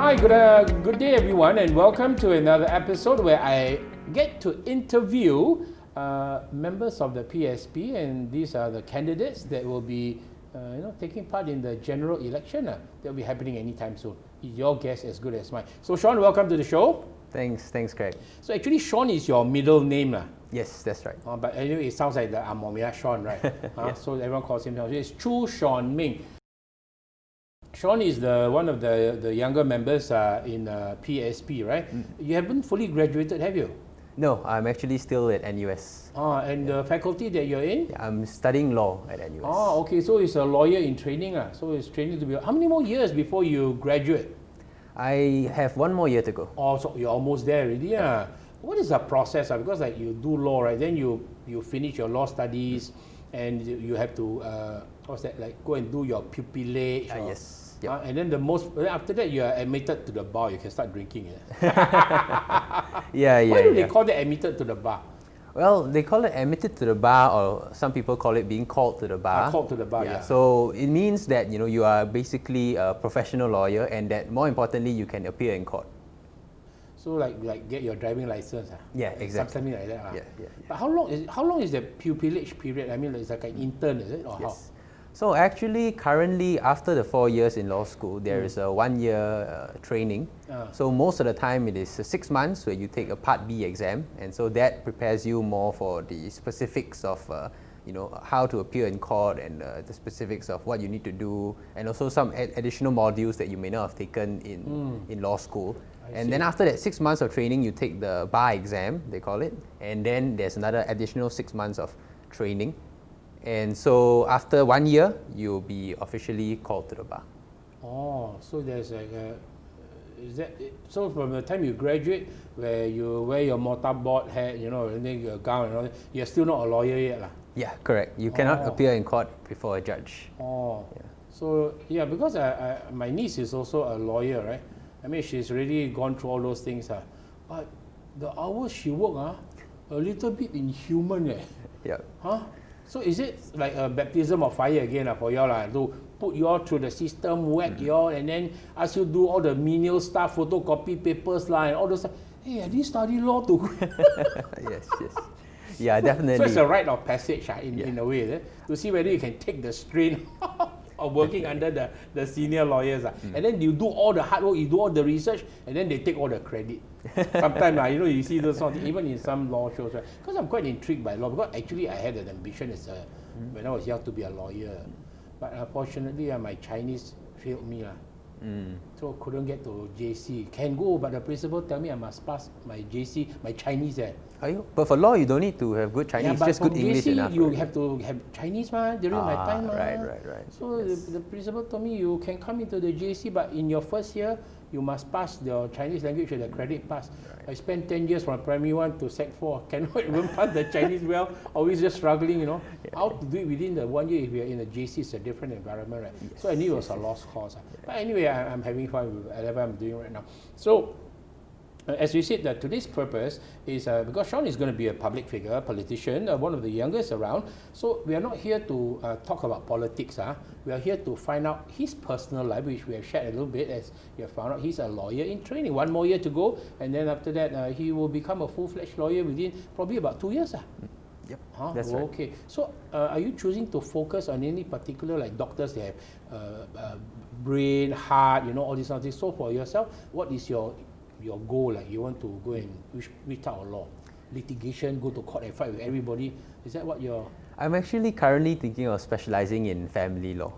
Hi, good day everyone, and welcome to another episode where I get to interview members of the PSP, and these are the candidates that will be taking part in the general election that will be happening anytime soon. Your guess as good as mine. So Shaun, welcome to the show. Thanks Craig. So actually Shaun is your middle name. Yes, that's right. But anyway, it sounds like the Amomia Shaun, right? Yes. So everyone calls him Shaun. It's Choo Shaun Ming. Shaun is one of the younger members in PSP, right? You haven't fully graduated, have you? No, I'm actually still at NUS. And the faculty that you're in? Yeah, I'm studying law at NUS. Okay, so it's a lawyer in training. So it's training to be... How many more years before you graduate? I have one more year to go. Oh, so you're almost there already. What is the process? Because like you do law, right? Then you finish your law studies and you have to, go and do your pupilage. Yes. Yep. And then after that you are admitted to the bar, you can start drinking. Yeah. Why do they call that admitted to the bar? Well, they call it admitted to the bar, or some people call it being called to the bar. Called to the bar, yeah. So it means that you are basically a professional lawyer, and that more importantly you can appear in court. So like get your driving license. Yeah, exactly. Something like that. Yeah. But how long is the pupilage period? I mean, it's like an intern, is it, or yes. how? So actually, currently, after the 4 years in law school, there is a 1 year training. So most of the time, it is 6 months where you take a Part B exam, and so that prepares you more for the specifics of how to appear in court, and the specifics of what you need to do, and also some additional modules that you may not have taken in law school. And then after that 6 months of training, you take the bar exam, they call it, and then there's another additional 6 months of training. And so after 1 year, you'll be officially called to the bar. Oh, so there's so from the time you graduate, where you wear your mortarboard hat, and then your gown and all that, you're still not a lawyer yet, Yeah, correct. You cannot appear in court before a judge. Oh, yeah. So yeah, because my niece is also a lawyer, right? I mean, she's really gone through all those things, but the hours she work, a little bit inhuman, Yeah. So is it like a baptism of fire again for y'all, to put y'all through the system, whack y'all, and then ask you do all the menial stuff, photocopy papers and all those stuff? Hey, I didn't study law to... Yes. Yeah, definitely. So it's a rite of passage in a way, to see whether you can take the strain of working under the senior lawyers. And then you do all the hard work, you do all the research, and then they take all the credit. Sometimes, you see those sort of things, even in some law shows, right? Because I'm quite intrigued by law, because actually I had an ambition when I was young to be a lawyer. But unfortunately, my Chinese failed me. So couldn't get to JC. Can go, but the principal tell me I must pass my JC, my Chinese. But for law, you don't need to have good Chinese, but just good English JC, enough. You have to have Chinese during my time. Right. So the principal told me you can come into the JC, but in your first year, you must pass your Chinese language with the credit pass. Right. I spent 10 years from primary 1 to sec 4. Cannot even pass the Chinese well. Always just struggling, How to do it within the 1 year if you're in a JC, it's a different environment, right? Yes, so I knew it was a lost cause. But anyway, I'm having fun with whatever I'm doing right now. So, as we said, that today's purpose is because Shaun is going to be a public figure, politician, one of the youngest around. So we are not here to talk about politics. We are here to find out his personal life, which we have shared a little bit. As you have found out, he's a lawyer in training. 1 more year to go, and then after that, he will become a full-fledged lawyer within probably about 2 years. Yep, that's right. Okay. So are you choosing to focus on any particular, like doctors, they have brain, heart, all these sort of things. So for yourself, what is your goal? Like you want to go and which type of law? Litigation, go to court and fight with everybody? Is that what you're... I'm actually currently thinking of specializing in family law.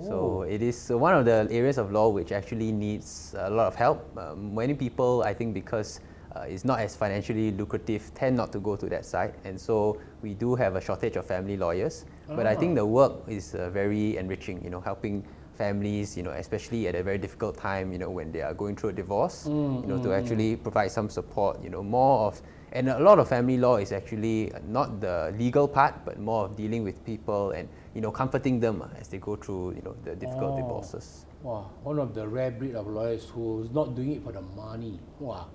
So it is one of the areas of law which actually needs a lot of help. Many people, I think because it's not as financially lucrative, tend not to go to that side. And so we do have a shortage of family lawyers. But I think the work is very enriching, helping families, especially at a very difficult time, when they are going through a divorce, to actually provide some support, more of, and a lot of family law is actually not the legal part, but more of dealing with people and, comforting them as they go through, the difficult divorces. Wow, one of the rare breed of lawyers who's not doing it for the money. Wow,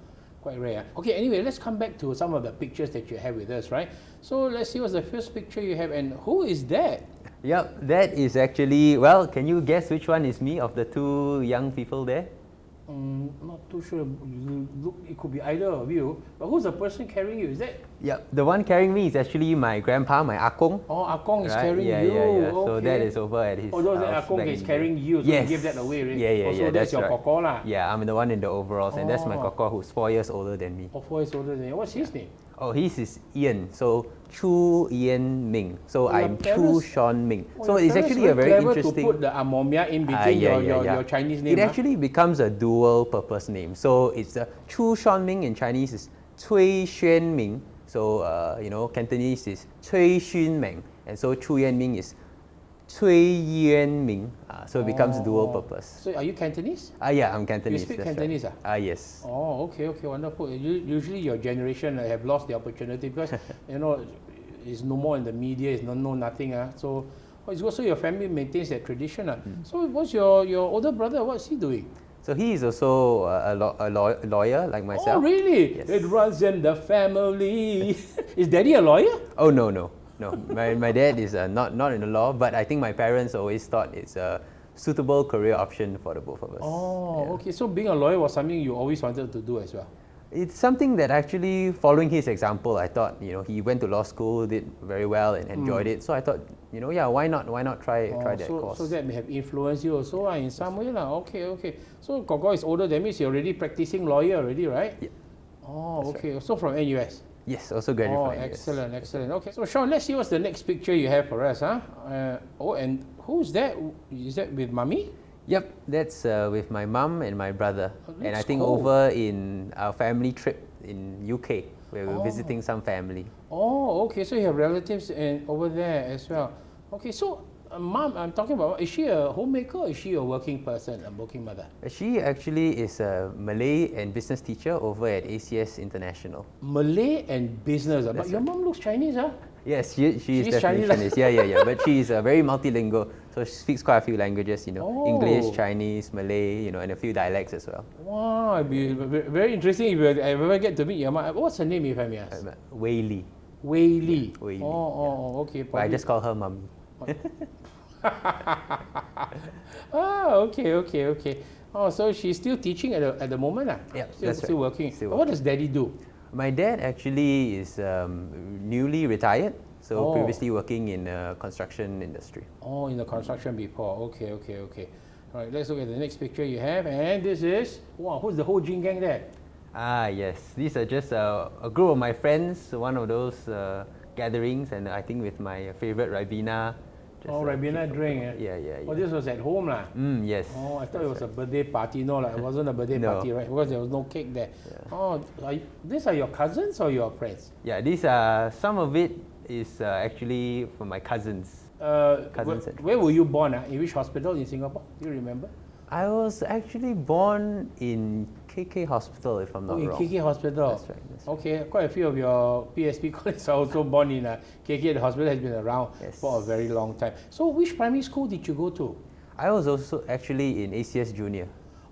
quite rare. Okay, anyway, let's come back to some of the pictures that you have with us, right? So let's see what's the first picture you have, and who is that? Yep, that is actually, well, can you guess which one is me of the two young people there? Not too sure. Look, it could be either of you. But who's the person carrying you? Is that? Yeah, the one carrying me is actually my grandpa, my akong. Oh, Akong is Right? carrying Yeah, you. yeah, yeah. Okay. So that is over at his Oh, those house Akong back is in carrying you, so Yes. you give that away, right? Yeah, yeah, Oh, so yeah, that's that's your right. koko lah. Yeah, I'm the one in the overalls, and that's my Oh. koko who's 4 years older than me. Oh, 4 years older than you. What's his name? Oh, his is Ian. So Choo Ian Ming. So your I'm Choo parents- Shaun Ming. Oh, So your it's parents actually a very clever interesting. to put the amomia in between your Chinese name. It actually becomes a dual purpose name. So it's the Choo Shaun Ming in Chinese is Cui Xuan Ming. So Cantonese is Cui Xun Ming, and so Chu Yan Ming is Cui Yuan Ming. So it becomes dual purpose. So are you Cantonese? Yeah, I'm Cantonese. You speak that's Cantonese? Right. Yes. Oh, okay, wonderful. Usually your generation have lost the opportunity because it's no more in the media, it's no nothing. So it's also your family maintains that tradition. So what's your older brother? What's he doing? So he is also a lawyer like myself. Oh, really? Yes. It runs in the family. Is daddy a lawyer? Oh no. My dad is not in the law, but I think my parents always thought it's a suitable career option for the both of us. Oh, okay. So being a lawyer was something you always wanted to do as well. It's something that actually, following his example, I thought, he went to law school, did very well and enjoyed it. So I thought, why not try that course. So that may have influenced you also in some way. Okay. So Gogo is older, that means you're already practicing lawyer already, right? Yeah. Oh, That's okay. So from NUS. Yes, also graduated from excellent. Okay, so Sean, let's see what's the next picture you have for us, huh? And who's that? Is that with Mummy? Yep, that's with my mum and my brother. And I looks think cool. over in our family trip in UK, where we were visiting some family. Oh, okay. So you have relatives over there as well. Okay, so Mom, I'm talking about, is she a homemaker or is she a working person, a working mother? She actually is a Malay and business teacher over at ACS International. Malay and business. But That's your right. mom looks Chinese, huh? Yes, she is She's definitely Chinese. Chinese. Yeah. But she is very multilingual, so she speaks quite a few languages. Oh. English, Chinese, Malay, and a few dialects as well. Wow, it'd be very interesting if I ever get to meet your mom. What's her name, if I may ask? Wei Li. Wei Li. Wei Li, Oh, okay. But I just call her mummy. Okay. Oh, so she's still teaching at the moment, Yeah, still, that's still right. working. Still But what does Daddy do? My dad actually is newly retired, so Oh. previously working in the construction industry. Oh, in the construction before. Okay. All right, let's look at the next picture you have, and this is who's the whole Jing gang there? Yes, these are just a group of my friends, one of those gatherings, and I think with my favorite Ribena. Ribena drink. Yeah. Oh, this was at home, lah. Yes. Oh, I thought it was a birthday party. No, it wasn't a birthday No. party, right? Because there was no cake there. Yeah. Oh, these are your cousins or your friends? Yeah, these are some of it is actually from my cousins. Cousins and Where were you born? In which hospital in Singapore? Do you remember? I was actually born in KK Hospital, if I'm not in wrong. KK Hospital. That's right. Okay, quite a few of your PSP colleagues are also born in KK. The hospital has been around Yes. for a very long time. So, which primary school did you go to? I was also actually in ACS Junior.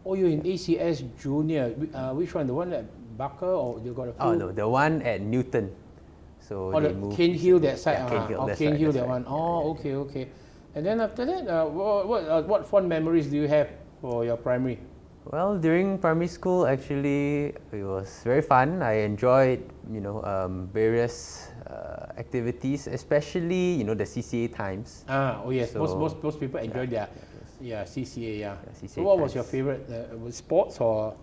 Oh, you're in ACS Junior. Which one? The one at Barker, or you got a few? Oh no, the one at Newton. So Oh, they the moved. Cane Hill that side. Yeah, Cane Hill. That's Cane right, Hill, that's that right. one. Oh, okay. And then after that, what fond memories do you have for your primary? Well, during primary school, actually, it was very fun. I enjoyed, various activities, especially, the CCA times. Oh yes, So- most people enjoy their CCA. CCA So what was times. your favorite? Was sports or?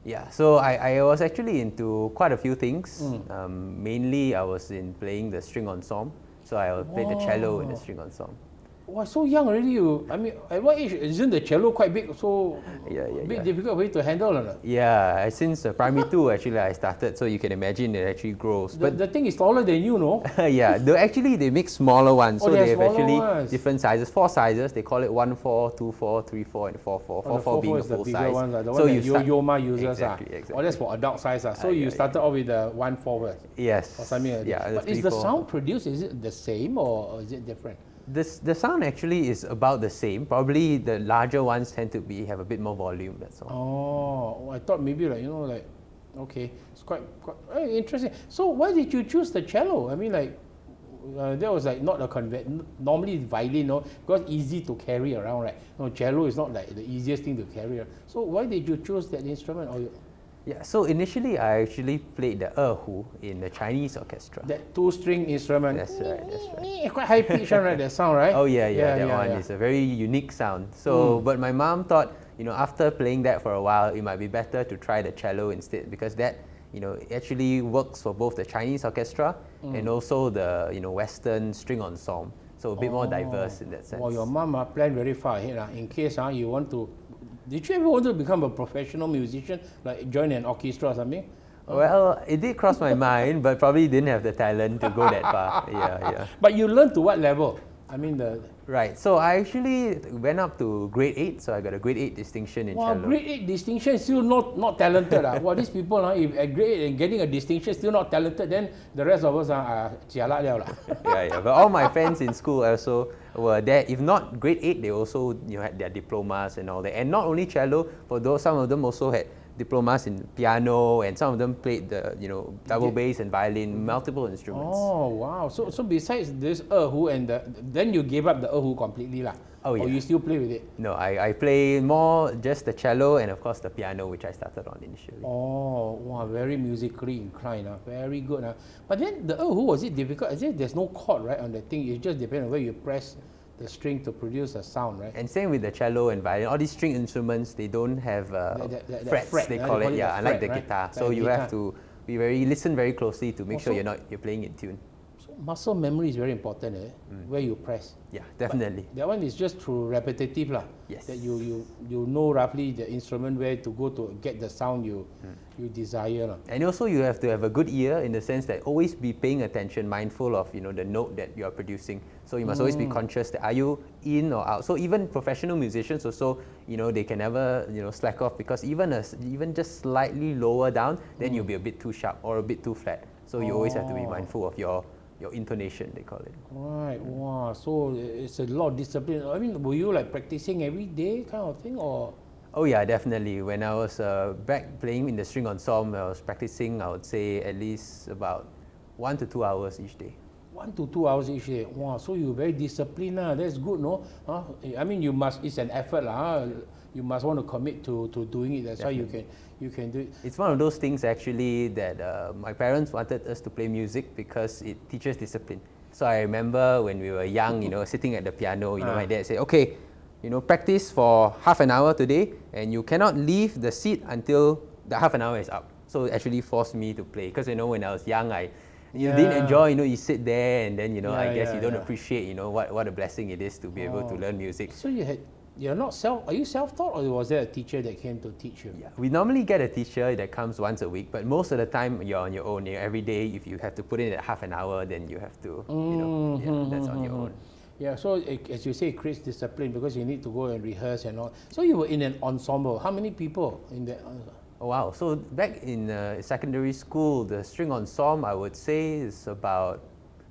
Yeah, so I was actually into quite a few things. Mm. Mainly, I was in playing the string ensemble. So I played the cello in the Wow. string ensemble. Wow, so young already. At what age? Isn't the cello quite big? So Yeah. bit difficult for you to handle, or not? Yeah, since primary 2 actually I started, so you can imagine it actually grows. The thing is taller than you, no? Yeah, they make smaller ones, Oh, so they have they have smaller actually ones. different sizes, 4 sizes. They call it 1/4, 2/4, 3/4, and 4/4. Oh, the 4/4 being the is the full bigger size. ones, the So one that you start- Yoma uses. Exactly. Oh, that's for adult size. So you yeah, started off with the 1/4 Yes. or something like that. Yeah, But the is the 3/4. sound produced, is it the same or is it different? The sound actually is about the same. Probably the larger ones tend to have a bit more volume. That's all. Oh, I thought maybe okay, it's quite interesting. So why did you choose the cello? that was like not a normally it's violin, no, because easy to carry around, right? No, cello is not like the easiest thing to carry around. So why did you choose that instrument? Or Yeah, so initially I actually played the erhu in the Chinese orchestra. that two-string instrument. That's right. Quite high pitch, right? That sound, right? Oh yeah, that one is a very unique sound. So, but my mom thought, after playing that for a while, it might be better to try the cello instead, because that, actually works for both the Chinese orchestra and also the, Western string ensemble. So a bit more diverse in that sense. Well, your mom planned very far ahead. In case you want to. Did you ever want to become a professional musician, like join an orchestra or something? Well, it did cross my mind, but probably didn't have the talent to go that far. Yeah. But you learned to what level? I mean Right, so I actually went up to grade 8, so I got a grade 8 distinction in cello. Grade 8 distinction, still not talented. These people, if at grade 8 and getting a distinction, still not talented, then the rest of us are jialat liao lah. Yeah, but all my friends in school also were there. If not grade 8, they also had their diplomas and all that. And not only cello, for those, some of them also had diplomas in piano, and some of them played the double bass and violin, multiple instruments. Oh wow! So besides this erhu and then you gave up the erhu completely lah. Oh yeah. Or you still play with it? No, I play more just the cello and of course the piano, which I started on initially. Oh wow! Very musically inclined. Very good. But then the erhu, was it difficult? I think there's no chord right on the thing. It just depends on where you press the string to produce a sound, right? And same with the cello and violin. All these string instruments, they don't have frets, fret, they call it, unlike the right? guitar. So you have to listen very closely to make sure you're playing in tune. So muscle memory is very important, where you press. Yeah, definitely. But that one is just through repetitive lah. Yes. That you know roughly the instrument where to go to get the sound you desire lah. And also you have to have a good ear, in the sense that always be paying attention, mindful of the note that you are producing. So you must always be conscious that are you in or out. So even professional musicians also, they can never slack off, because even just slightly lower down, then you'll be a bit too sharp or a bit too flat. So you always have to be mindful of your intonation, they call it. Right. Wow. So it's a lot of discipline. I mean, were you like practicing every day kind of thing, or? Oh yeah, definitely. When I was back playing in the string ensemble, I was practicing, I would say, at least about 1 to 2 hours each day. 1 to 2 hours each day. Wow. So you're very disciplined. That's good, no? I mean, it's an effort. You must want to commit to doing it. That's definitely why you can do it. It's one of those things actually that my parents wanted us to play music because it teaches discipline. So I remember when we were young, sitting at the piano, my dad said, okay, practice for half an hour today, and you cannot leave the seat until the half an hour is up. So it actually forced me to play, because when I was young, I didn't enjoy, you sit there and then I guess you don't appreciate what a blessing it is to be able to learn music. So are you self-taught, or was there a teacher that came to teach you? Yeah, we normally get a teacher that comes once a week, but most of the time you're on your own. Every day, if you have to put in at half an hour, then you have to, that's on your own. Yeah, so as you say, it creates discipline, because you need to go and rehearse and all. So you were in an ensemble. How many people in that ensemble? Oh, wow. So back in secondary school, the string ensemble, I would say, is about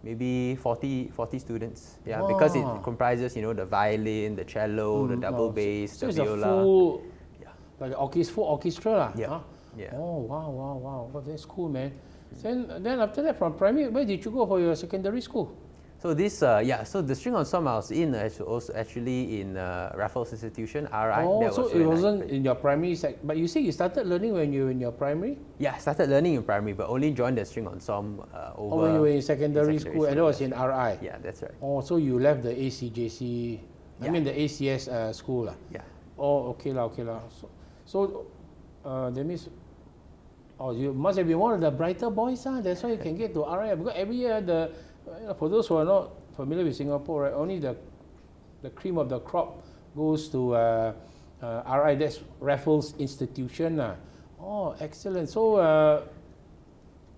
maybe 40 students. Yeah, because it comprises, the violin, the cello, the double bass, the viola. It's a full, like full orchestra lah. Yeah. Yeah. Oh, wow. Well, that's cool, man. Then after that, from primary, where did you go for your secondary school? So this, so the string ensemble I was in is also actually in Raffles Institution, RI. Oh, so it wasn't in your primary but you say you started learning when you were in your primary? Yeah, I started learning in primary, but only joined the string ensemble over. when you were in secondary school, and that was in RI? Yeah, that's right. Oh, so you left the ACJC, I mean the ACS school lah. Yeah. Oh, okay lah. So that means, you must have been one of the brighter boys, that's why you can get to RI, because every year for those who are not familiar with Singapore, right, only the cream of the crop goes to RI, that's Raffles Institution. Oh, excellent. So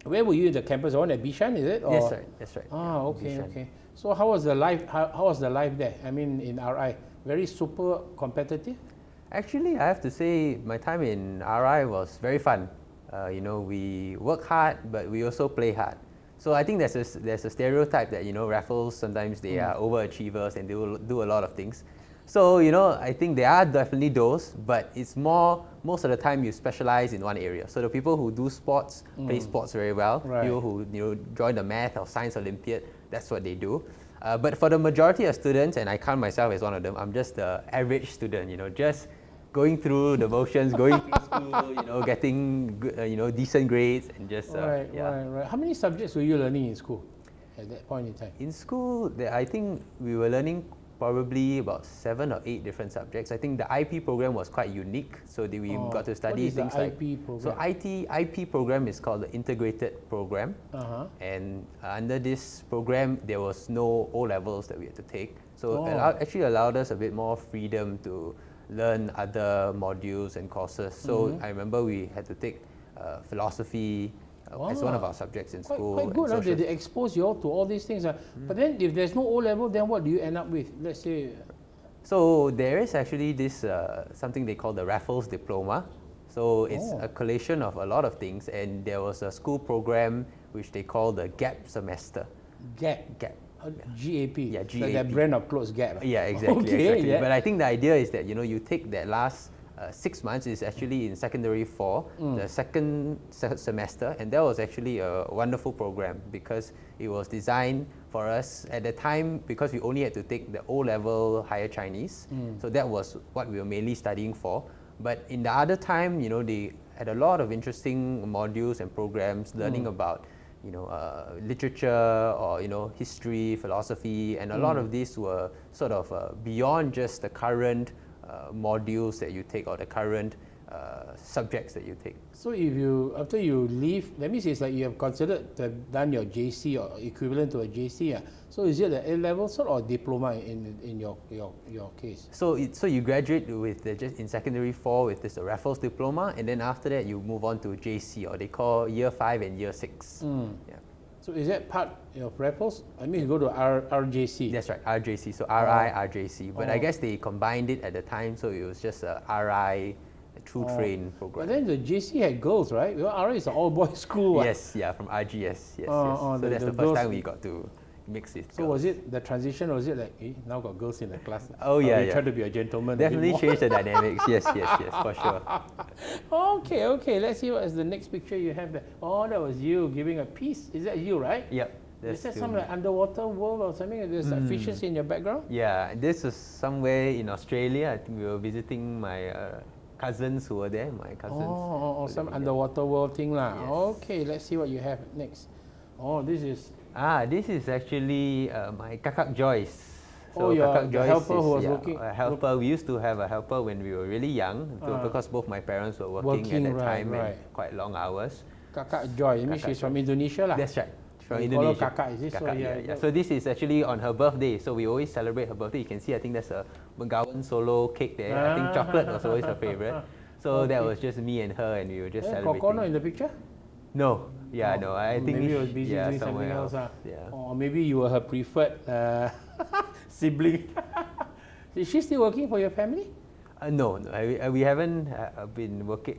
where were you in the campus? The one at Bishan, is it? Or? Yes, right. That's right. Okay. So how was the life? How was the life there? I mean, in RI, very super competitive. Actually, I have to say, my time in RI was very fun. We work hard, but we also play hard. So I think there's a stereotype that Raffles, sometimes they are overachievers and they will do a lot of things. So I think there are definitely those, but it's most of the time you specialize in one area. So the people who do sports play sports very well. Right. People who join the math or science Olympiad, that's what they do. But for the majority of students, and I count myself as one of them, I'm just the average student, just going through the motions, going through school, getting good, decent grades, and just Right. How many subjects were you learning in school at that point in time? In school, I think we were learning probably about 7 or 8 different subjects. I think the IP program was quite unique, so we got to study things like. IP program? So IP program is called the integrated program, and under this program there was no O levels that we had to take. So it actually allowed us a bit more freedom to learn other modules and courses. So I remember we had to take philosophy as one of our subjects in school. Quite good, they expose you all to all these things. But then if there's no O level, then what do you end up with? Let's say. So there is actually this something they call the Raffles Diploma. So it's a collation of a lot of things, and there was a school program which they call the Gap semester. Gap. GAP. Yeah, GAP. Like that brand of clothes, Gap. Yeah, exactly. Okay, exactly. yeah. But I think the idea is that you take that last 6 months is actually in secondary 4, the second semester, and that was actually a wonderful program because it was designed for us at the time, because we only had to take the O-level higher Chinese, so that was what we were mainly studying for. But in the other time, they had a lot of interesting modules and programs learning about literature or history, philosophy, and a lot of these were sort of beyond just the current modules that you take or the current subjects that you take. So if after you leave, that means it's like you have considered to have done your JC or equivalent to a JC. So is it the A-level sort or diploma in your case? So you graduate with in secondary 4 with this Raffles Diploma, and then after that you move on to JC, or they call year 5 and year 6. Yeah. So is that part of Raffles? I mean, you go to RJC. That's right, RJC. So RI, RJC. But I guess they combined it at the time, so it was just a RI, a true train program. But then the JC had girls, right? Well, RI is an all-boys school. Yes, from RGS. Yes. So that's the first time we got to mix it. So was it the transition, or was it like, now got girls in the class? Oh yeah, we try to be a gentleman. Definitely changed the dynamics. Yes, for sure. Okay. Let's see what is the next picture you have there. Oh, that was you giving a piece. Is that you, right? Yep. Is that some like underwater world or something? There's like fishes in your background? Yeah, this is somewhere in Australia. I think we were visiting my cousins who were there. My cousins. Some underwater world thing lah. Yes. Okay, let's see what you have next. This is. This is actually my kakak Joyce. So Kakak Joyce helper who was working. A helper. We used to have a helper when we were really young, because both my parents were working at that time and quite long hours. Kakak Joyce, I mean she's from Indonesia lah. That's right. From Indonesia. Kakak, is it? Kakak, so this is actually on her birthday. So we always celebrate her birthday. You can see, I think there's a Bengawan Solo cake there. I think chocolate was always her favorite. So that was just me and her, and we were just celebrating. Koko not in the picture? No. No. I think maybe he was busy doing something else. Yeah. Or maybe you were her preferred sibling. Is she still working for your family? No. We haven't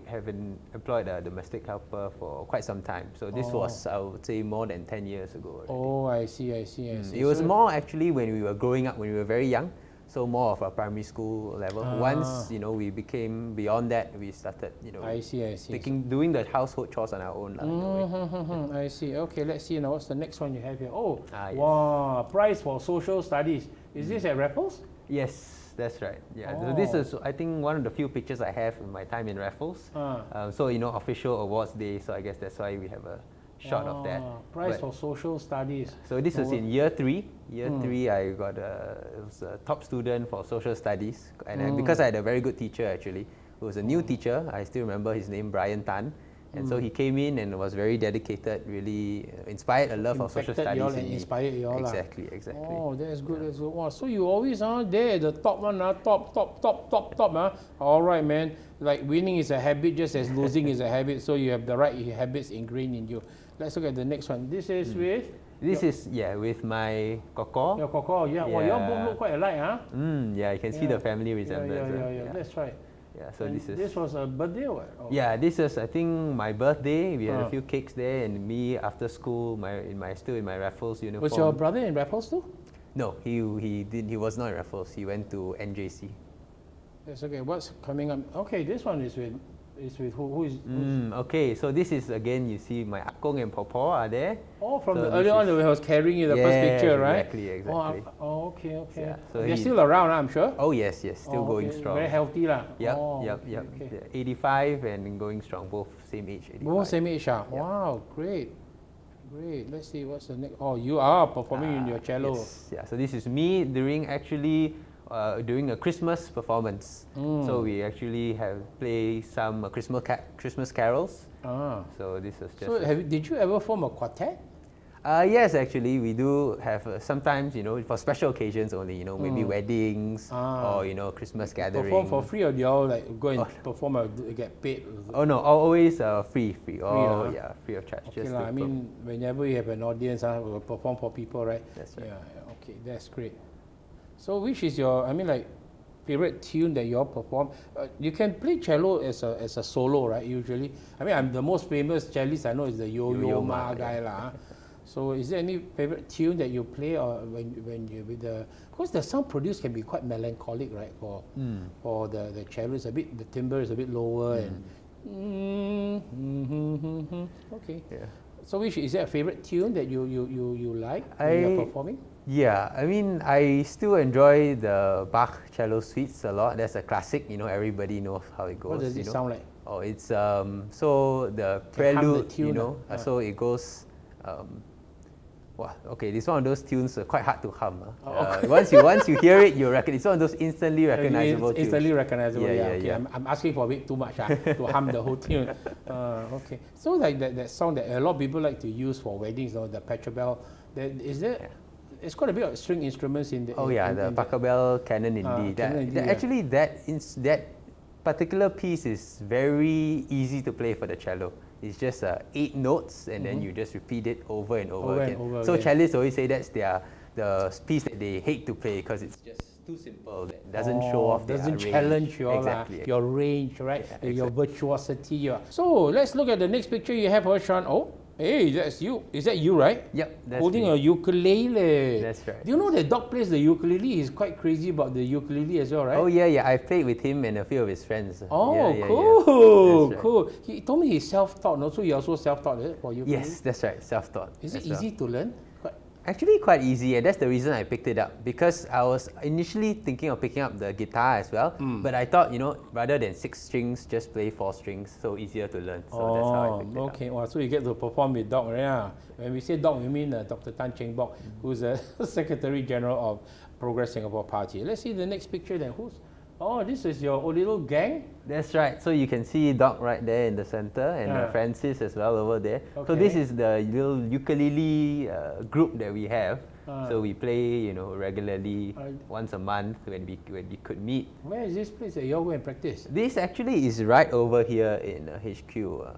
haven't employed a domestic helper for quite some time. So this was, I would say, more than 10 years ago already. Oh, I see. It was more actually when we were growing up, when we were very young. So more of a primary school level. Once we became beyond that, we started I see. doing the household chores on our own. I see. Okay, let's see now. What's the next one you have here? Yes. Wow! Prize for social studies. Is this at Raffles? Yes, that's right. Yeah. So this is, I think, one of the few pictures I have in my time in Raffles. So official awards day. So I guess that's why we have a shot of that. Prize for social studies. So this was in year 3. Year 3, I got was a top student for social studies, and because I had a very good teacher actually, who was a new teacher. I still remember his name, Brian Tan, and so he came in and was very dedicated. Really inspired a love of social studies in me. Inspired you all. Exactly. Oh, that's good. That's good. Wow. So you always there at the top one, top. All right, man. Like winning is a habit, just as losing is a habit. So you have the right habits ingrained in you. Let's look at the next one. This is with. This is with my koko. Your koko, yeah. Well, your both look quite alike, huh? Yeah, you can see the family resemblance. Yeah. That's right. Yeah, so this was a birthday or what? Yeah, this is, I think, my birthday. We had a few cakes there, and me after school, still in my Raffles uniform. Was your brother in Raffles too? No, he was not in Raffles. He went to NJC. That's okay. What's coming up? Okay, this one is with is with who is? Okay, so this is again, you see my Akong and Popo are there. Oh, from So the earlier on when I was carrying you the first picture, right? Exactly. Okay. Yeah, so They're still around, I'm sure. Oh yes, still going strong. Very healthy lah. Yep. Okay. 85 and going strong, both same age. 85. Both same age, ah. Yep. Wow, great. Let's see what's the next. Oh, you are performing in your cello. Yes. Yeah. So this is me during a Christmas performance. So we actually play some Christmas carols. So this is just. So did you ever form a quartet? Yes, actually, we do have sometimes, for special occasions only, maybe weddings or, Christmas gatherings. Perform for free, or do you all like go and perform or get paid? Oh no, always free. Free of charge. Okay, I mean, whenever you have an audience, we'll perform for people, right? That's right. Yeah, okay, that's great. So which is your, favorite tune that you all perform? You can play cello as a solo, right, usually? The most famous cellist I know is the Yo-Yo Ma guy lah. So is there any favorite tune that you play, or when you with the, because the sound produced can be quite melancholic, right? For the cello, the timbre is a bit lower and okay. Yeah. So is there a favorite tune that you like when you're performing? Yeah, I still enjoy the Bach cello suites a lot. That's a classic. Everybody knows how it goes. What does it sound like? Oh, it's so the prelude. So it goes. Okay, this is one of those tunes quite hard to hum. Okay. Once you hear it, you reckon it's one of those instantly recognizable tunes. Instantly recognizable. Yeah. I'm asking for a bit too much to hum the whole tune. Okay, so like that song that a lot of people like to use for weddings, the Pachelbel. It's quite a bit of string instruments in the. The Pachelbel canon indeed. Actually, that particular piece is very easy to play for the cello. It's just 8 notes, and then you just repeat it over and over again. So cellists always say that's the piece that they hate to play because it's just too simple. That doesn't show off their range. Doesn't challenge your range, right? Yeah, your virtuosity. So let's look at the next picture you have, Shaun. Oh, hey, that's you. Is that you, right? Yep, that's holding me. a ukulele. That's right. Do you know that dog plays the ukulele? He's quite crazy about the ukulele as well, right? Oh yeah. I played with him and a few of his friends. Oh, cool, cool. He told me he's self-taught. Also, he also self-taught, is it, for ukulele? Yes, that's right. Self-taught. Is it easy to learn? Actually quite easy, and that's the reason I picked it up, because I was initially thinking of picking up the guitar as well, but I thought, rather than 6 strings, just play 4 strings, so easier to learn. So that's how I picked it up. Okay, well, so you get to perform with Doc, yeah. When we say Doc, we mean Dr. Tan Cheng Bok, who's the Secretary General of Progress Singapore Party. Let's see the next picture then. Oh, this is your little gang? That's right. So you can see Doc right there in the center, and Francis as well over there. Okay. So this is the little ukulele group that we have. So we play, regularly once a month when we could meet. Where is this place that you all go and practice? This actually is right over here in HQ.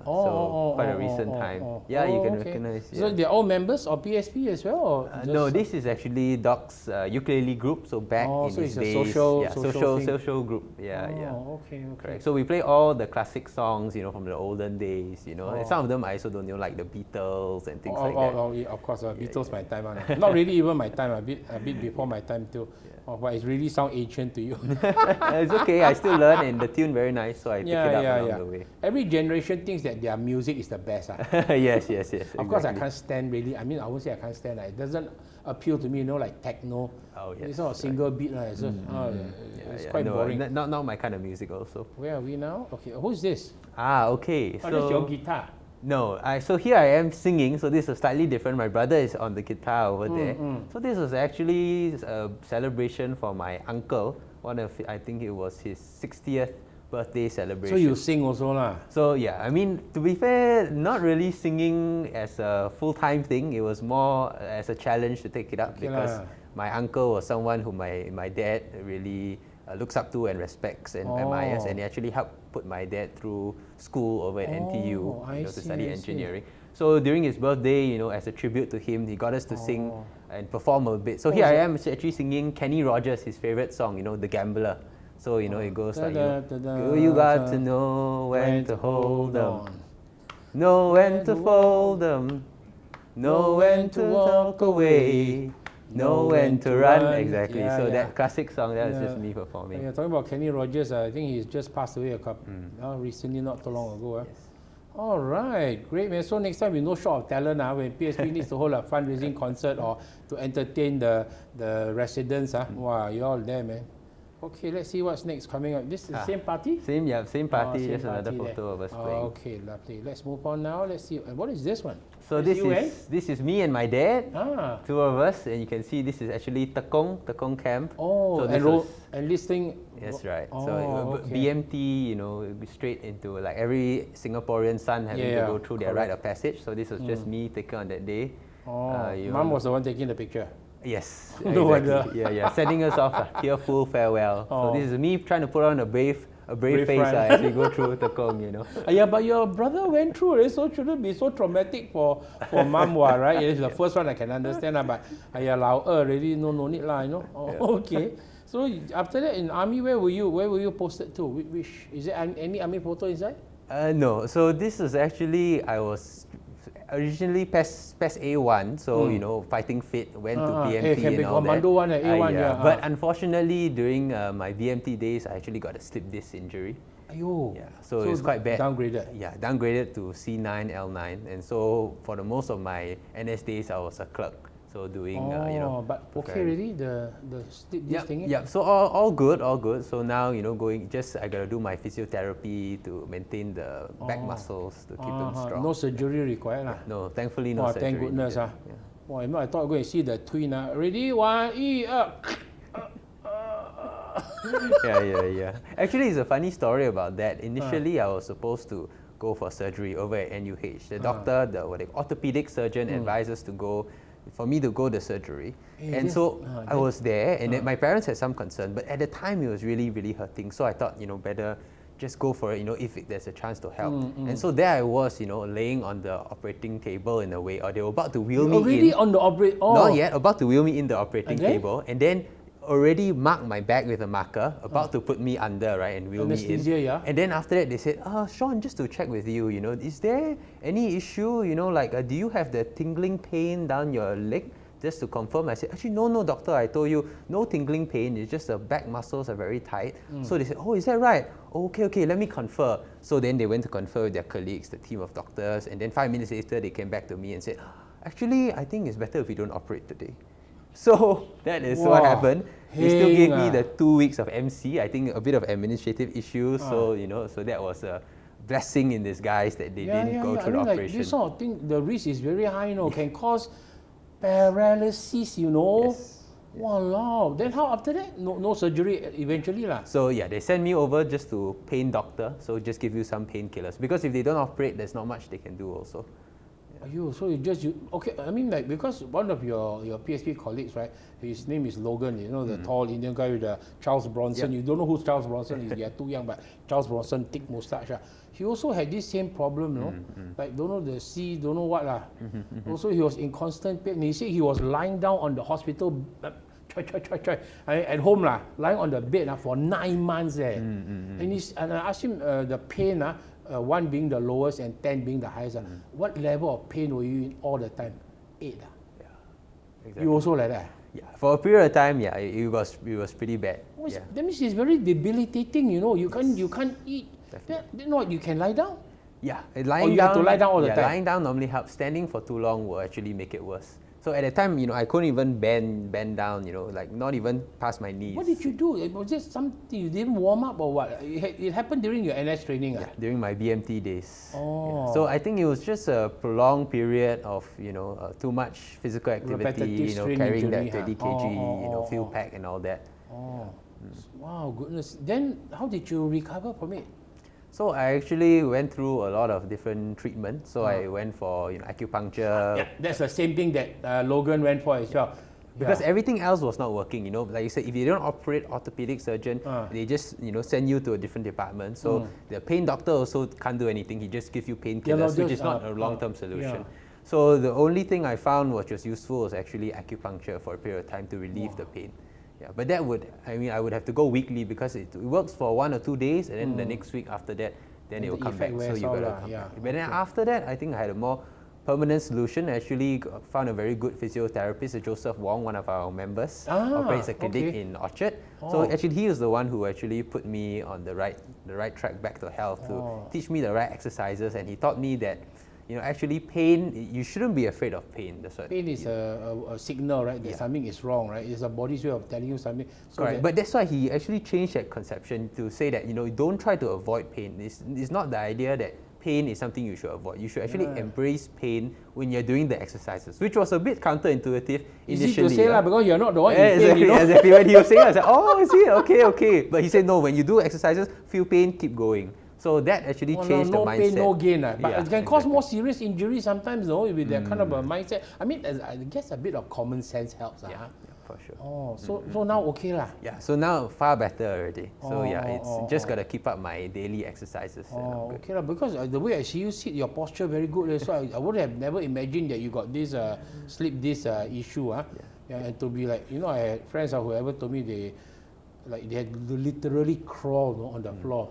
So quite a recent time. Yeah, you can recognize. Yeah. So they're all members of PSP as well? Or no, this is actually Doc's ukulele group. So back in so his it's days, a social group. Yeah. Okay. Correct. So we play all the classic songs, from the olden days. And some of them I also don't know, like the Beatles and things like that. Of course, Beatles my time. Not really even my time, a bit before my time too. But it really sounds ancient to you. It's okay, I still learn, and the tune very nice, so I pick it up along the way. Every generation thinks that their music is the best. Yes. Of course, I can't stand really. I won't say I can't stand. It doesn't appeal to me, like techno. Oh, yes. It's not a single beat. It's quite boring. Not my kind of music also. Where are we now? Okay, who's this? Okay. So that's your guitar. No, so here I am singing, so this is slightly different. My brother is on the guitar over there. So this was actually a celebration for my uncle. I think it was his 60th birthday celebration. So you sing also lah? So yeah, to be fair, not really singing as a full-time thing. It was more as a challenge to take it up, because my uncle was someone who my dad really looks up to and respects and admires, and he actually helped put my dad through school over at NTU to study engineering. So during his birthday, as a tribute to him, he got us to sing and perform a bit. So here I am actually singing Kenny Rogers, his favorite song, The Gambler. So it goes like, you got to know when to hold them, know when to fold them, know when to walk away. know when to run. Exactly. Yeah, so yeah. that classic song, that was just me performing. You're talking about Kenny Rogers. I think he's just passed away recently, not too long ago. Yes. All right, great man. So next time we no short of talent when PSP needs to hold a fundraising concert or to entertain the residents. Wow, you're all there, man. Okay, let's see what's next coming up. This is the same party? Same party, same just another party photo of us playing. Okay, lovely. Let's move on now. Let's see. What is this one? So this is me and my dad, two of us, and you can see this is actually Tekong camp. Oh, so enlisting. That's right. Oh, so okay. BMT, straight into like every Singaporean son having to go through their rite of passage. So this was just me taken on that day. Mom was the one taking the picture. Yes, No wonder. Yeah, sending us off a tearful farewell. So this is me trying to put on a brave face as we go through Tekong, Yeah, but your brother went through it, so shouldn't be so traumatic for mom, right? It's the first one I can understand, but already no need Okay. So after that in army, where were you posted to? Which is there any army photo inside? No. So this is actually I was originally PES A1, so fighting fit, went to BMT and all that. Commando 1 and A1, But unfortunately, during my BMT days, I actually got a slip disc injury. Ayo. Yeah, so it's quite bad. Downgraded. Yeah, downgraded to C9, L9, and so for the most of my NS days, I was a clerk. So doing, but okay already, the slip disc thingy? Yeah, so all good. So now, I gotta do my physiotherapy to maintain the back muscles to keep them strong. No surgery required. No, thankfully no surgery. Thank goodness. I thought I was going to see the twin. Ready? 1, E, up. Yeah. Actually, it's a funny story about that. Initially, I was supposed to go for surgery over at NUH. The doctor, the orthopedic surgeon advised us for me to go to surgery. So I was there, and then my parents had some concern, but at the time it was really, really hurting. So I thought, better just go for it, if there's a chance to help. And so there I was, laying on the operating table in a way, or they were about to wheel me in. Already on the operating? Not yet, about to wheel me in the operating table, and then already marked my back with a marker, about to put me under, right, and wheel me in. Yeah. And then after that, they said, Sean, just to check with you, is there any issue, do you have the tingling pain down your leg? Just to confirm, I said, actually, no, doctor, I told you, no tingling pain, it's just the back muscles are very tight. So they said, oh, is that right? Okay, let me confer. So then they went to confer with their colleagues, the team of doctors, and then 5 minutes later, they came back to me and said, actually, I think it's better if we don't operate today. So that is what happened. They still gave me the 2 weeks of MC. I think a bit of administrative issues. So so that was a blessing in disguise that they didn't go through the operation. This sort of thing, the risk is very high. Can cause paralysis. Yes. Walao. Then how after that? No surgery eventually lah. So yeah, they send me over just to pain doctor. So just give you some painkillers, because if they don't operate, there's not much they can do also. So okay. I mean, because one of your PSP colleagues, right? His name is Logan. The tall Indian guy with the Charles Bronson. You don't know who Charles Bronson is. You're too young, but Charles Bronson, thick mustache. He also had this same problem, like don't know the C, don't know what lah. Also, he was in constant pain. He said he was lying down on the hospital. At home lah, lying on the bed for 9 months. And I asked him the pain 1 being the lowest and 10 being the highest. What level of pain were you in all the time? 8. Yeah, exactly. You also like that? Yeah, for a period of time, it was pretty bad. That means it's very debilitating. You can't eat. Then what? You can lie down? Yeah, lying down. Have to lie down all the time. Lying down normally helps. Standing for too long will actually make it worse. So at the time, I couldn't even bend down, like not even past my knees. What did you do? Was it something you didn't warm up or what? It happened during your NS training? Yeah, during my BMT days. Yeah. So I think it was just a prolonged period of, too much physical activity, carrying that 20 kg, field pack and all that. Wow, goodness. Then how did you recover from it? So I actually went through a lot of different treatments. So I went for acupuncture. Yeah, that's the same thing that Logan went for as well. Because everything else was not working, like you said, if you don't operate orthopedic surgeon, they just send you to a different department. So the pain doctor also can't do anything. He just gives you painkillers, which is not a long-term solution. So the only thing I found which was useful was actually acupuncture for a period of time to relieve the pain. Yeah, but that I would have to go weekly, because it works for 1 or 2 days, and then the next week after that, then it will come back. So you better come back. But then after that, I think I had a more permanent solution. I actually found a very good physiotherapist, Joseph Wong, one of our members, operates a clinic in Orchard. So actually he was the one who actually put me on the right track back to health, to teach me the right exercises, and he taught me that, you know, actually pain, you shouldn't be afraid of pain. That's what pain is a signal, right? That something is wrong, right? It's the body's way of telling you something. So correct. But that's why he actually changed that conception to say that, you know, don't try to avoid pain. It's not the idea that pain is something you should avoid. You should actually embrace pain when you're doing the exercises, which was a bit counterintuitive initially. Easy to say because you're not the one in pain, exactly, you know? exactly. When he was saying, I was like, oh, is it? Okay. But he said, no, when you do exercises, feel pain, keep going. So that actually changed the mindset. No pain, no gain. But it can cause more serious injuries sometimes, though, with that kind of a mindset. I mean, I guess a bit of common sense helps. Yeah, for sure. So now okay lah. Yeah, so now far better already. So it's just got to keep up my daily exercises. Okay lah, because the way I see you sit, your posture very good. So I would have never imagined that you got this sleep disc issue. And to be like, you know, I had friends who ever told me they had literally crawl on the floor.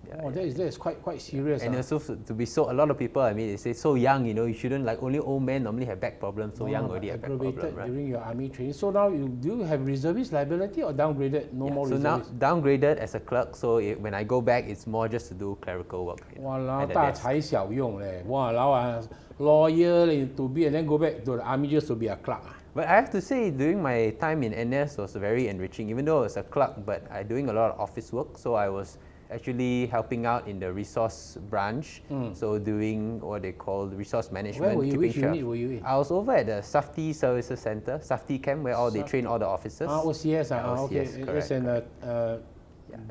That is quite serious. And also to be so, a lot of people, I mean, they say so young, you know, you shouldn't, like, only old men normally have back problems, so young already have back problems, right? During your army training. So now do you have reservist liability or downgraded? No more reservist? So now downgraded as a clerk, so when I go back, it's more just to do clerical work. Wow, 大材小用嘞. Wow, lawyer to be and then go back to the army just to be a clerk. But I have to say, during my time in NS was very enriching, even though I was a clerk, but I doing a lot of office work, so I was actually helping out in the resource branch, so doing what they call resource management. Where were you? Which unit were you in? I was over at the Safety Services Center, Safety Camp, where they train all the officers. OCS, okay. It's in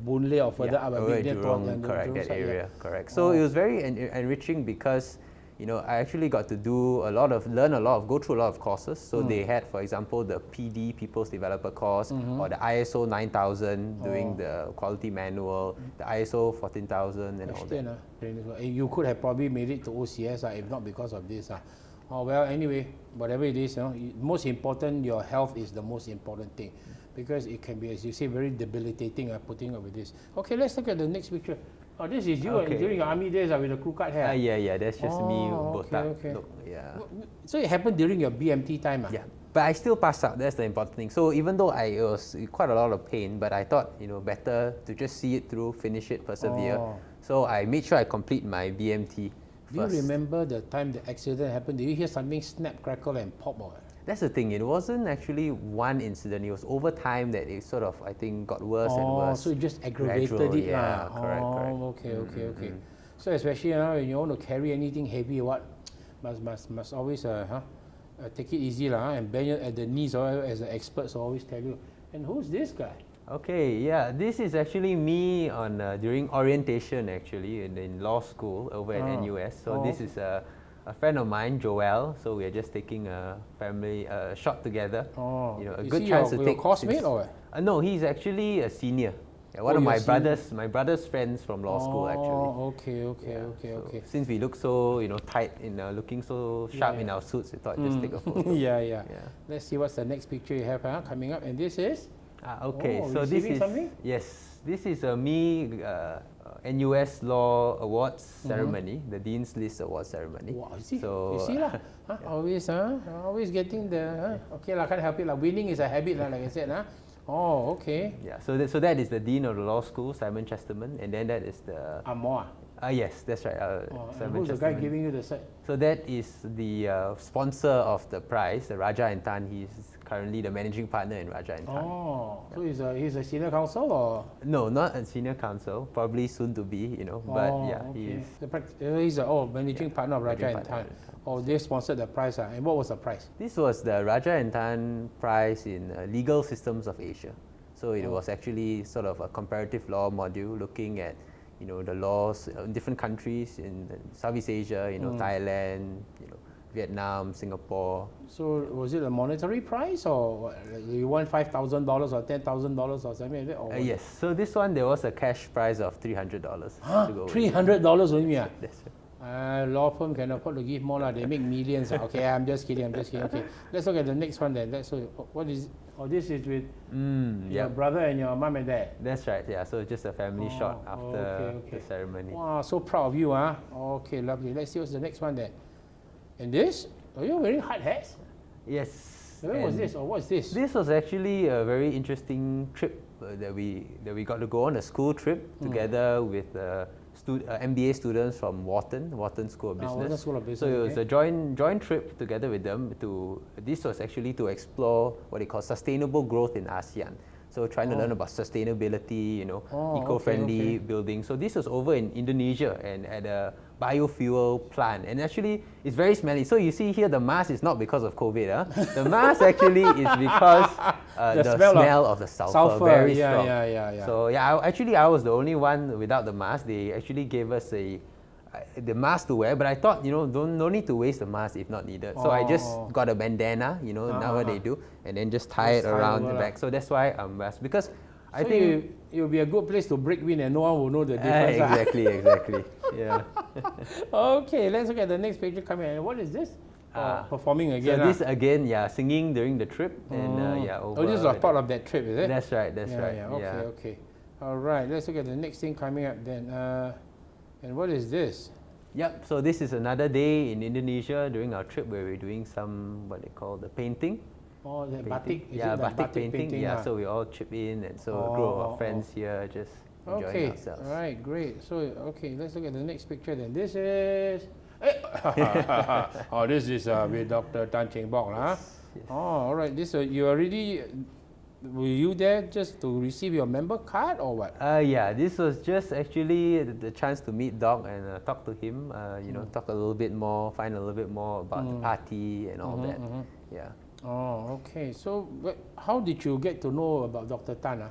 Boon Lay or further up a bit. Jurong, correct, that area, correct. So it was very enriching because, you know, I actually got to go through a lot of courses. So they had, for example, the PD, People's Developer course, or the ISO 9000, doing the quality manual, the ISO 14000 and all that. You could have probably made it to OCS if not because of this. Well, anyway, whatever it is, most important, your health is the most important thing. Because it can be, as you say, very debilitating putting up with this. Okay, let's look at the next picture. This is you during your army days with the crew cut hair. Yeah, that's just me. Okay. Look, yeah. So it happened during your BMT time? Yeah, but I still passed out. That's the important thing. So even though I was quite a lot of pain, but I thought, you know, better to just see it through, finish it, persevere. So I made sure I complete my BMT first. Do you remember the time the accident happened? Did you hear something snap, crackle and pop? That's the thing, it wasn't actually one incident, it was over time that it sort of, I think, got worse and worse. So it just aggravated it? Yeah, correct. Okay. So especially when you want to carry anything heavy, must always take it easy and bend it at the knees, as the experts always tell you. And who's this guy? Okay, yeah, this is actually me on during orientation actually in law school over at NUS. So this is a friend of mine, Joel. So we are just taking a family shot together. You know, a good chance to take. Your coursemate or? No, he's actually a senior. Yeah, one of my brother's friends from law school actually. Okay. Since we look so, you know, tight in looking so sharp in our suits, we thought just take a photo. Yeah. Let's see what's the next picture you have coming up, and this is. Okay, so this is something? Yes, this is me NUS Law Awards ceremony, the Dean's List Awards ceremony. Wow, you see, so, always getting the okay lah, can't help it lah. Winning is a habit lah, like I said okay. Yeah, so that is the Dean of the Law School, Simon Chesterman, and then that is the Amor. Yes, that's right. And who's the guy giving you the cert? So that is the sponsor of the prize, the Raja and Tan. He's currently the managing partner in Raja and Tan. So he's a senior counsel or? No, not a senior counsel. Probably soon to be, you know. But yeah, he's a managing partner of Raja and Tan. They sponsored the prize. And what was the prize? This was the Raja and Tan prize in legal systems of Asia. So it was actually sort of a comparative law module looking at, you know, the laws in different countries in Southeast Asia, you know, Thailand, you know, Vietnam, Singapore. So was it a monetary prize, or you won $5,000 or $10,000 or something like that? Yes. So this one there was a cash prize of $300. $300 only? That's right. Law firm can afford to give more lah. They make millions. Okay, I'm just kidding. Okay, let's look at the next one then. What is? This is with your brother and your mom and dad. That's right. Yeah. So just a family shot after the ceremony. Wow, so proud of you, Okay, lovely. Let's see what's the next one then. And this? Are you wearing hard hats? Yes. When was this, or what's this? This was actually a very interesting trip that we got to go on, a school trip together with MBA students from Wharton School of Business. Wharton School of Business. So it was a joint trip together with them. This was actually to explore what they call sustainable growth in ASEAN. So trying to learn about sustainability, eco-friendly building. So this was over in Indonesia and at a biofuel plant. And actually, it's very smelly. So you see here, the mask is not because of COVID. The mask actually is because the smell of the sulfur. Very strong. Yeah. So yeah, I was the only one without the mask. They actually gave us the mask to wear, but I thought, no need to waste the mask if not needed. So I just got a bandana, now what they do, and then just tie it around the back. So that's why I'm masked, because I think it will be a good place to break wind and no one will know the difference. Exactly. Yeah. Okay, let's look at the next picture coming in. What is this? Performing again. So this again, singing during the trip, and this was part of that trip, is it? That's right. Okay. All right, let's look at the next thing coming up then. And what is this? Yep, so this is another day in Indonesia during our trip where we're doing some, what they call the painting. Oh, the batik? Batik painting. Yeah, so we all chip in, and so a group of friends here just enjoying ourselves. All right, great. So, let's look at the next picture then. This is... this is with Dr. Tan Cheng Bok. Yes. All right. You already... Were you there just to receive your member card or what? Yeah, this was just actually the chance to meet Doc and talk to him, talk a little bit more, find a little bit more about the party and all that. Yeah. Oh, okay. So, how did you get to know about Dr. Tan?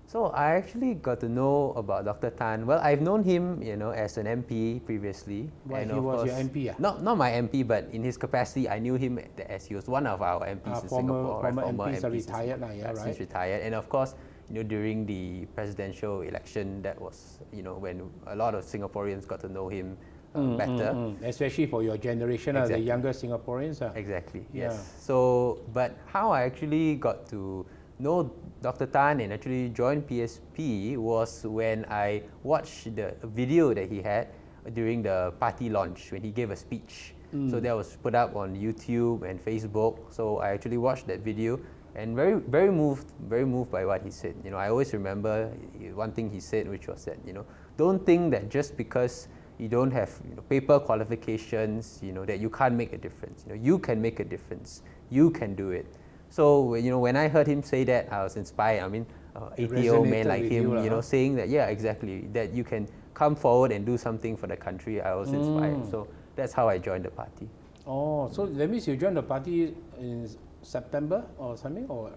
So I actually got to know about Dr. Tan. Well, I've known him, as an MP previously. And he was your MP? Not my MP, but in his capacity, I knew him as he was one of our MPs in Singapore. Former MPs are retired now, right? He's retired. And of course, during the presidential election, that was, when a lot of Singaporeans got to know him better. Especially for your generation, the younger Singaporeans. Exactly, yes. So, but how I actually got to know Dr. Tan and actually joined PSP was when I watched the video that he had during the party launch, when he gave a speech. So that was put up on YouTube and Facebook. So I actually watched that video and very moved by what he said. I always remember one thing he said, which was that, don't think that just because you don't have paper qualifications, that you can't make a difference. You can make a difference. You can do it. So, when I heard him say that, I was inspired. I mean, 80-year-old man like him, saying that, exactly, that you can come forward and do something for the country, I was inspired. So that's how I joined the party. Oh, so that means you joined the party in September or something? Or?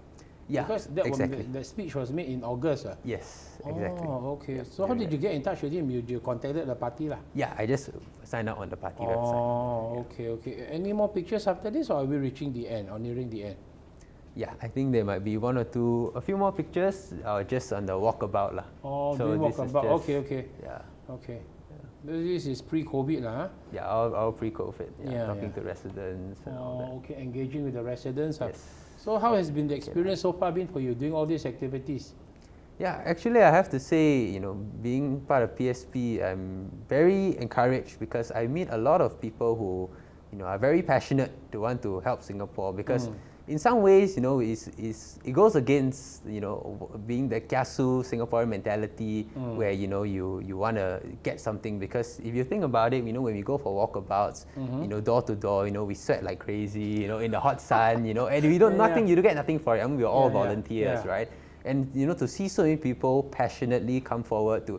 Yeah, because the speech was made in August. Yes, exactly. Oh, okay. So how did you get in touch with him? You contacted the party? Yeah, I just signed up on the party website. Oh, okay. Any more pictures after this, or are we reaching the end or nearing the end? Yeah, I think there might be a few more pictures just on the walkabout. Oh, so doing walkabout. Okay. Yeah. Okay. This is pre-COVID, huh? Yeah, all pre-COVID. Talking to residents and all that. Okay, engaging with the residents. Yes. So how has been the experience so far been for you doing all these activities? Yeah, actually I have to say, being part of PSP, I'm very encouraged because I meet a lot of people who, are very passionate to want to help Singapore because in some ways, it goes against, being the kiasu Singaporean mentality where, you want to get something because if you think about it, when we go for walkabouts, door to door, we sweat like crazy, in the hot sun, and we don't you don't get nothing for it. I mean, we're all volunteers, right? And, to see so many people passionately come forward to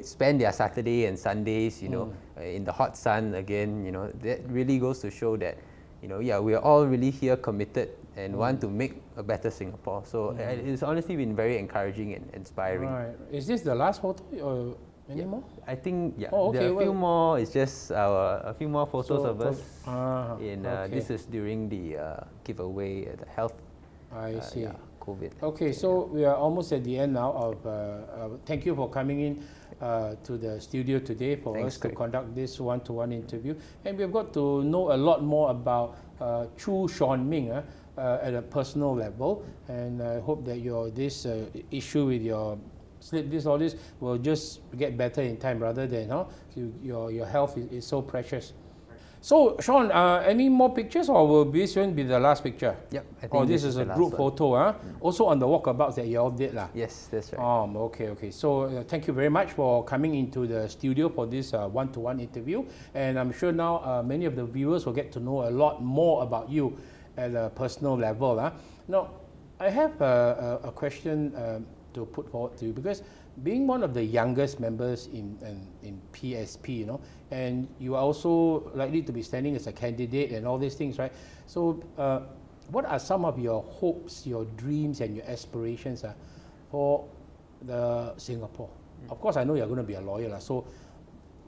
spend their Saturday and Sundays, in the hot sun again, that really goes to show that, we are all really here committed and want to make a better Singapore. So it's honestly been very encouraging and inspiring. Right. Is this the last photo or any more? I think, there are a few more. It's just a few more photos of us. This is during the giveaway at the health. I see. COVID. Okay, so we are almost at the end now of, thank you for coming in to the studio today for us to conduct this one-to-one interview. And we've got to know a lot more about Choo Shaun Ming at a personal level. And I hope that this issue with your slip disc, all this, will just get better in time rather than your health is so precious. So, Sean, any more pictures, or will this one be the last picture? Yep. I think Oh, this is a group photo, huh? Also on the walkabouts that you all did, lah. Yes, that's right. Okay. So, thank you very much for coming into the studio for this one-to-one interview. And I'm sure now many of the viewers will get to know a lot more about you at a personal level. Now, I have a question to put forward to you, because being one of the youngest members in PSP, and you are also likely to be standing as a candidate and all these things, right? So, what are some of your hopes, your dreams, and your aspirations for the Singapore? Of course, I know you're going to be a lawyer, so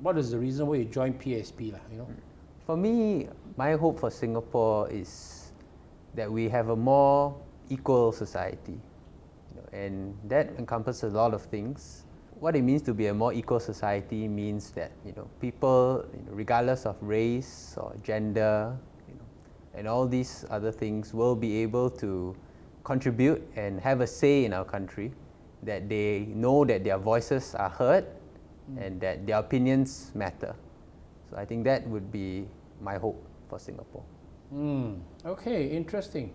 what is the reason why you joined PSP, For me, my hope for Singapore is that we have a more equal society, and that encompasses a lot of things. What it means to be a more equal society means that people, regardless of race or gender, and all these other things, will be able to contribute and have a say in our country, that they know that their voices are heard and that their opinions matter. So I think that would be my hope for Singapore. Okay, interesting.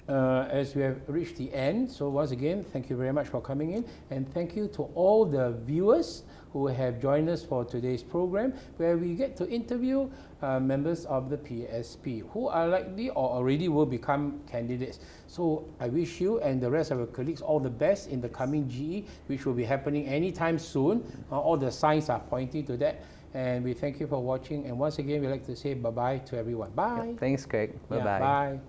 As we have reached the end, so once again, thank you very much for coming in, and thank you to all the viewers who have joined us for today's program, where we get to interview members of the PSP who are likely or already will become candidates. So I wish you and the rest of your colleagues all the best in the coming GE, which will be happening anytime soon. All the signs are pointing to that. And we thank you for watching, and once again we'd like to say bye-bye to everyone. Bye. Thanks, Craig. Bye-bye. Bye.